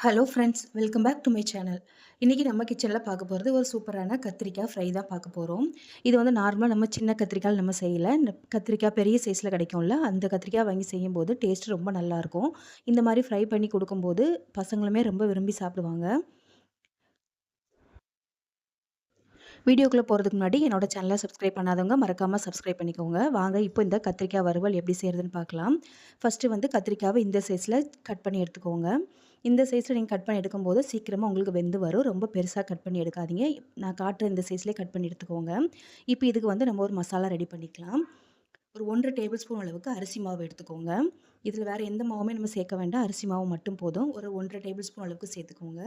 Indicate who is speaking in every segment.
Speaker 1: Hello friends, welcome back to my channel. இன்னைக்கு நம்ம கிச்சன்ல பார்க்க போறது ஒரு சூப்பரான கத்திரிக்காய் ஃப்ரை தான் பார்க்க போறோம். இது வந்து நார்மலா நம்ம சின்ன கத்திரிக்காய்ல நம்ம செய்யல. இந்த கத்திரிக்காய் பெரிய சைஸ்ல கிடைக்கும்ல, அந்த கத்திரிக்காய் வாங்கி செய்யும்போது டேஸ்ட் ரொம்ப நல்லாயிருக்கும். இந்த மாரி ஃப்ரை பண்ணி குடுக்கும்போது பசங்களுமே ரொம்ப விரும்பி சாப்பிடுவாங்க. வீடியோக்குள்ள போறதுக்கு முன்னாடி என்னோட சேனல சப்ஸ்கிரைப் பண்ணாதவங்க மறக்காம சப்ஸ்கிரைப் பண்ணிக்கோங்க. வாங்க இப்போ இந்த கத்திரிக்காய் வறுவல் எப்படி செய்றதுன்னு பார்க்கலாம். ஃபர்ஸ்ட்டு வந்து கத்திரிக்காவ இந்த சைஸ்ல கட் பண்ணி எடுத்துக்கோங்க. இந்த சைஸ்ல நீங்க கட் பண்ணி எடுக்கும்போது சீக்கிரமா உங்களுக்கு வெந்து வரும். ரொம்ப பெருசா கட் பண்ணி எடுக்காதீங்க. நான் காட்டுற இந்த சைஸ்லயே கட் பண்ணி எடுத்துக்கோங்க. இப்போ இதுக்கு வந்து நம்ம ஒரு மசாலா ரெடி பண்ணிக்கலாம். ஒரு 1 1/2 டேபிள் ஸ்பூன் அளவுக்கு அரிசி மாவு எடுத்துக்கோங்க. இதில வேற எந்த மாவுமே நம்ம சேர்க்க வேண்டாம். அரிசி மாவு மட்டும் போதும். ஒரு 1 1/2 டேபிள் ஸ்பூன் அளவுக்கு சேர்த்துக்கோங்க.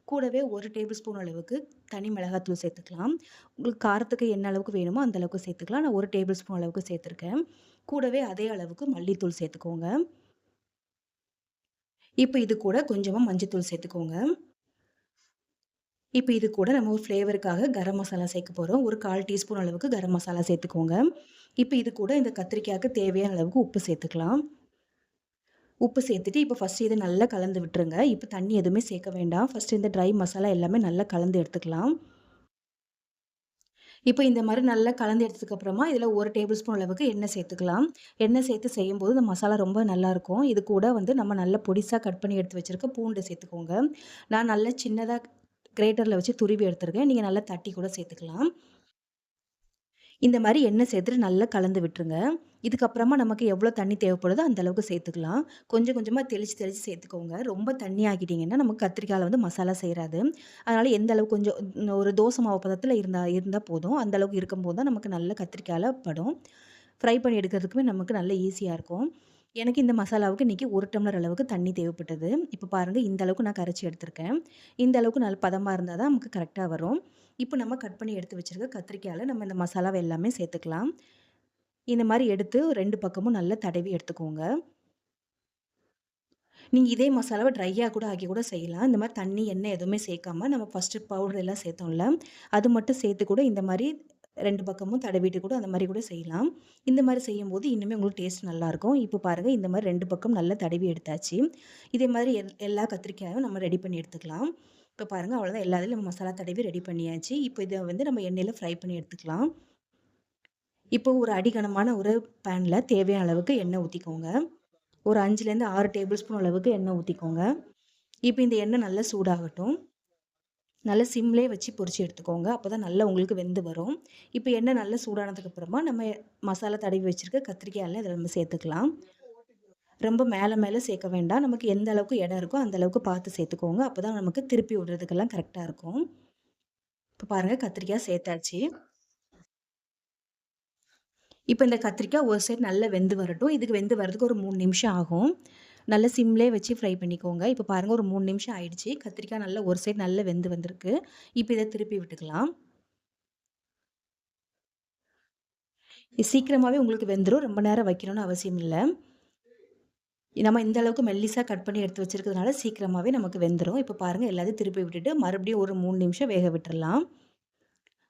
Speaker 1: கூடவே 1 டேபிள் ஸ்பூன் அளவுக்கு தனி மிளகாத்தூள் சேர்த்துக்கலாம். உங்களுக்கு காரத்துக்கு என்ன அளவுக்கு வேணுமோ அந்த அளவுக்கு சேர்த்துக்கலாம். நான் 1 டேபிள் ஸ்பூன் அளவுக்கு சேர்த்துருக்கேன். கூடவே அதே அளவுக்கு மல்லித்தூள் சேர்த்துக்கோங்க. இப்ப இது கூட கொஞ்சமா மஞ்சத்தூள் சேர்த்துக்கோங்க. இப்ப இது கூட நம்ம ஒரு ஃப்ளேவருக்காக கரம் மசாலா சேர்க்க போறோம். ஒரு 1/4 டீஸ்பூன் அளவுக்கு கரம் மசாலா சேர்த்துக்கோங்க. இப்ப இது கூட இந்த கத்திரிக்காய்க்கு தேவையான அளவுக்கு உப்பு சேர்த்துக்கலாம். உப்பு சேர்த்துட்டு இப்ப ஃபர்ஸ்ட்டு இத நல்லா கலந்து விட்டுருங்க. இப்ப தண்ணி எதுவுமே சேர்க்க வேண்டாம். ஃபர்ஸ்ட்டு இந்த ட்ரை மசாலா எல்லாமே நல்லா கலந்து எடுத்துக்கலாம். இப்ப இந்த மாரி நல்லா கலந்து எடுத்ததுக்கு அப்புறமா, இதில 1 டேபிள் ஸ்பூன் அளவுக்கு எண்ணெய் சேர்த்துக்கலாம். எண்ணெய் சேர்த்து செய்யும்போது இந்த மசாலா ரொம்ப நல்லாருக்கும். இது கூட வந்து நம்ம நல்லா பொடிசா கட் பண்ணி எடுத்து வச்சிருக்க பூண்டு சேர்த்துக்கோங்க. நான் நல்லா சின்னதா கிரேட்டர்ல வச்சு துருவி எடுத்துருக்கேன். நீங்க நல்லா தட்டி கூட சேர்த்துக்கலாம். இந்த மாரி எண்ணெய் சேர்த்துட்டு நல்லா கலந்து விட்டுருங்க. இதுக்கப்புறமா நமக்கு எவ்வளோ தண்ணி தேவைப்படுதோ அந்த அளவுக்கு சேர்த்துக்கலாம். கொஞ்சம் கொஞ்சமா தெளிச்சு தெளிச்சு சேர்த்துக்கோங்க. ரொம்ப தண்ணி ஆக்கிட்டீங்கன்னா, நமக்கு கத்திரிக்காய்ல வந்து மசாலா சேராது. அதனால எந்த அளவுக்கு கொஞ்சம் ஒரு தோசை மாவு பதத்தில இருந்தா இருந்தா போதும். அந்த அளவுக்கு இருக்கும்போது தான் நமக்கு நல்ல கத்திரிக்காய்ல படும். ஃப்ரை பண்ணி எடுக்கிறதுக்குமே நமக்கு நல்ல ஈஸியா இருக்கும். எனக்கு இந்த மசாலாவுக்கு இன்னைக்கு 1 டம்ளர் அளவுக்கு தண்ணி தேவைப்பட்டது. இப்ப பாருங்க இந்த அளவுக்கு நான் கரைச்சு எடுத்திருக்கேன். இந்த அளவுக்கு நல்ல பதமா இருந்தா தான் நமக்கு கரெக்ட்டா வரும். இப்ப நம்ம கட் பண்ணி எடுத்து வச்சிருக்க கத்திரிக்காய்ல நம்ம இந்த மசாலாவ எல்லாமே சேர்த்துக்கலாம். இந்த மாரி எடுத்து 2 பக்கமும் நல்லா தடவி எடுத்துக்கோங்க. நீங்க இதே மசாலாவ ட்ரையா கூட ஆக்கி கூட செய்யலாம். இந்த மாரி தண்ணி, எண்ணெய் எதுவுமே சேர்க்காம நம்ம ஃபர்ஸ்ட்டு பவுடர் எல்லாம் சேர்த்தோம்ல, அது மட்டும் சேர்த்து கூட இந்த மாரி 2 பக்கமும் தடவிட்டு கூட அந்த மாரி கூட செய்யலாம். இந்த மாரி செய்யும்போது இன்னுமே உங்களுக்கு டேஸ்ட் நல்லாயிருக்கும். இப்போ பாருங்க இந்த மாரி 2 பக்கம் நல்லா தடவி எடுத்தாச்சு. இதே மாதிரி எல்லா கத்திரிக்காயும் நம்ம ரெடி பண்ணி எடுத்துக்கலாம். இப்போ பாருங்க அவ்வளோதான் எல்லா இதுலயும் மசாலா தடவி ரெடி பண்ணியாச்சு. இப்போ இத வந்து நம்ம எண்ணெயில ஃப்ரை பண்ணி எடுத்துக்கலாம். இப்போ ஒரு அடிகனமான ஒரு பேன்ல தேவையான அளவுக்கு எண்ணெய் ஊத்திக்கோங்க. ஒரு 5லேருந்து 6 டேபிள் ஸ்பூன் அளவுக்கு எண்ணெய் ஊத்திக்கோங்க. இப்ப இந்த எண்ணெய் நல்லா சூடாகட்டும். நல்லா சிம்லயே வச்சு பொரிச்சு எடுத்துக்கோங்க. அப்பதான் நல்லா உங்களுக்கு வெந்து வரும். இப்ப எண்ணெய் நல்லா சூடானதுக்கு அப்புறமா நம்ம மசாலா தடவி வச்சிருக்க கத்திரிக்காய் எல்லாம் இதில நம்ம சேர்த்துக்கலாம். ரொம்ப மேல மேல சேர்க்க வேண்டாம். நமக்கு எந்த அளவுக்கு இடம் இருக்கோ அந்த அளவுக்கு பார்த்து சேர்த்துக்கோங்க. அப்பதான் நமக்கு திருப்பி விடுறதுக்கெல்லாம் கரெக்ட்டா இருக்கும். இப்ப பாருங்க கத்திரிக்காய் சேர்த்தாச்சு. இப்ப இந்த கத்திரிக்காய் ஒரு சைடு நல்லா வெந்து வரட்டும். இதுக்கு வெந்து வரதுக்கு ஒரு 3 நிமிஷம் ஆகும். நல்லா சிம்லயே வச்சு ஃப்ரை பண்ணிக்கோங்க. இப்ப பாருங்க ஒரு 3 நிமிஷம் ஆயிடுச்சு. கத்திரிக்காய் நல்லா ஒரு சைடு நல்லா வெந்து வந்திருக்கு. இப்ப இத திருப்பி விட்டுக்கலாம். இது சீக்கிரமாவே உங்களுக்கு வெந்துரும். ரொம்ப நேரம் வைக்கணும்னு அவசியம் இல்ல. நம்ம இந்த அளவுக்கு மெல்லிசா கட் பண்ணி எடுத்து வச்சிருக்கிறதுனால சீக்கிரமாவே நமக்கு வெந்துரும். இப்ப பாருங்க எல்லாத்தையும் திருப்பி விட்டுட்டு மறுபடியும் ஒரு 3 நிமிஷம் வேக விட்டுறலாம்.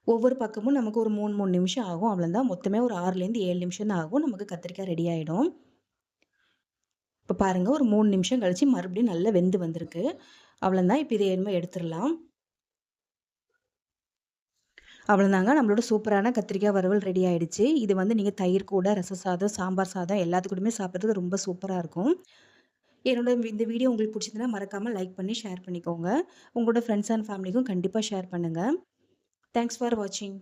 Speaker 1: ஒவ்வொரு பக்கமும் நமக்கு ஒரு 3 நிமிஷம் ஆகும். அவ்வளோதான். மொத்தமே ஒரு 6லேருந்து 7 நிமிஷம் தான் ஆகும். நமக்கு கத்திரிக்காய் ரெடி ஆயிடும். இப்ப பாருங்க ஒரு 3 நிமிஷம் கழிச்சு மறுபடியும் நல்லா வெந்து வந்திருக்கு. அவ்வளோதான். இப்ப இத இனிமே எடுத்துறலாம். அவ்வளோதாங்க. நம்மளோட சூப்பரான கத்திரிக்காய் வறுவல் ரெடி ஆயிடுச்சு. இது வந்து நீங்க தயிர் கூட, ரச சாதம், சாம்பார் சாதம் எல்லாத்து கூடயுமே சாப்பிடுறதுக்கு ரொம்ப சூப்பரா இருக்கும். என்னோட இந்த வீடியோ உங்களுக்கு பிடிச்சிருந்தா மறக்காம லைக் பண்ணி ஷேர் பண்ணிக்கோங்க. உங்களோட ஃப்ரெண்ட்ஸ் அண்ட் ஃபேமிலிக்கும் கண்டிப்பா ஷேர் பண்ணுங்க. தேங்க்ஸ் ஃபார் வாட்சிங்.